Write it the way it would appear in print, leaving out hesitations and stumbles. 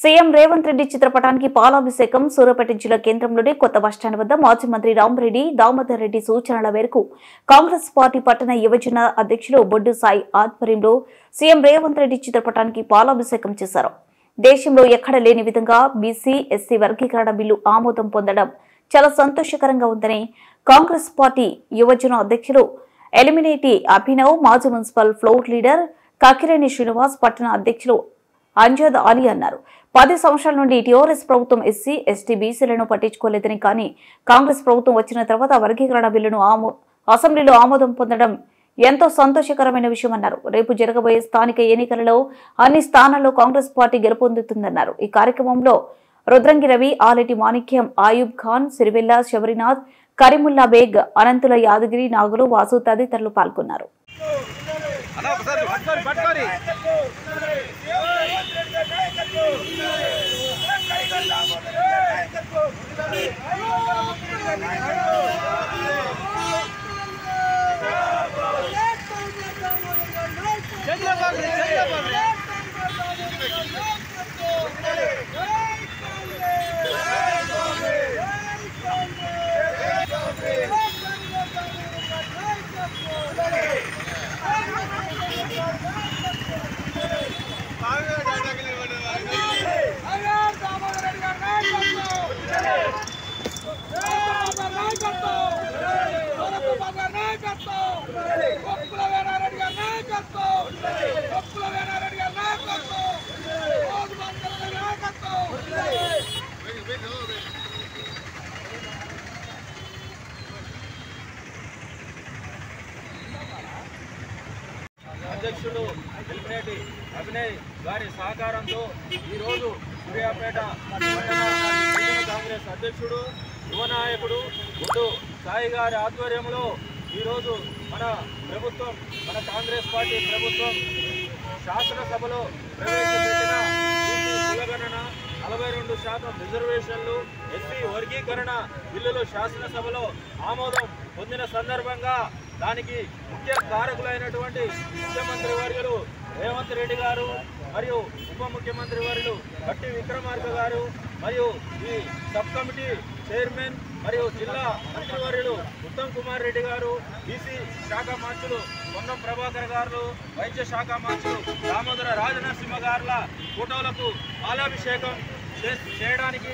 CM Revanth Reddy చిత్రపటానికి పాలాభిషేకం సూర్యాపేట జిల్లా కేంద్రంలోని కొత్త బస్టాండ్ వద్ద మాజీ మంత్రి రామరెడ్డి దామోదర్ రెడ్డి సూచనల మేరకు కాంగ్రెస్ పార్టీ పట్టణ యువజన అధ్యక్షులు బొడ్డు సాయి ఆధ్వర్యంలో సీఎం రేవంత్ రెడ్డి చిత్రపటానికి పాలాభిషేకం చేశారు. దేశంలో ఎక్కడ లేని విధంగా బీసీ ఎస్సీ వర్గీకరణ బిల్లు ఆమోదం పొందడం చాలా సంతోషకరంగా ఉందని కాంగ్రెస్ పార్టీ యువజన అధ్యక్షులు ఎలిమినేటి అభినవ్, మాజీ మున్సిపల్ ఫ్లోర్ లీడర్ కాకిరేని శ్రీనివాస్, పట్టణ అధ్యక్షులు అంజద్ అలీ అన్నారు. 10 సంవత్సరాల నుండి టీఆర్ఎస్ ప్రభుత్వం ఎస్సీ, ఎస్టీ, బీసీలను పట్టించుకోలేదని, కానీ కాంగ్రెస్ ప్రభుత్వం వచ్చిన తర్వాత వర్గీకరణ బిల్లును అసెంబ్లీలో ఆమోదం పొందడం ఎంతో సంతోషకరమైన విషయమన్నారు. రేపు జరగబోయే స్థానిక ఎన్నికలలో అన్ని స్థానాల్లో కాంగ్రెస్ పార్టీ గెలుపొందుతుందన్నారు. ఈ కార్యక్రమంలో రుద్రంగి రవి, ఆలెటి మాణిక్యం, ఆయూబ్ ఖాన్, సిరివెల్ల శబరినాథ్, కరీముల్లా బేగ్, అనంతుల యాదగిరి, నాగులు, వాసు తదితరులు పాల్గొన్నారు. అధ్యక్షుడు ఎలిమినేటి అభినయ్ గారి సహకారంతో ఈరోజు సూర్యాపేట కాంగ్రెస్ అధ్యక్షుడు యువ నాయకుడు బొడ్డు సాయి గారి ఆధ్వర్యంలో ఈరోజు మన ప్రభుత్వం, మన కాంగ్రెస్ పార్టీ ప్రభుత్వం శాసనసభలో ప్రవేశపెట్టిన కులగణన, 42% రిజర్వేషన్లు, ఎస్సీ వర్గీకరణ బిల్లులు శాసనసభలో ఆమోదం పొందిన సందర్భంగా దానికి ముఖ్య కారకులైనటువంటి ముఖ్యమంత్రి వర్యులు రేవంత్ రెడ్డి గారు మరియు ఉప ముఖ్యమంత్రి వర్యులు భట్టి విక్రమార్క గారు మరియు ఈ సబ్ కమిటీ చైర్మన్ మరియు జిల్లా మంత్రివర్యులు ఉత్తమ్ కుమార్ రెడ్డి గారు, బీసీ శాఖ మంత్రులు పొన్నం ప్రభాకర్ గారు, వైద్య శాఖ మంత్రులు దామోదర రాజనరసింహ గారుల ఫోటోలకు పాలాభిషేకం చేయడానికి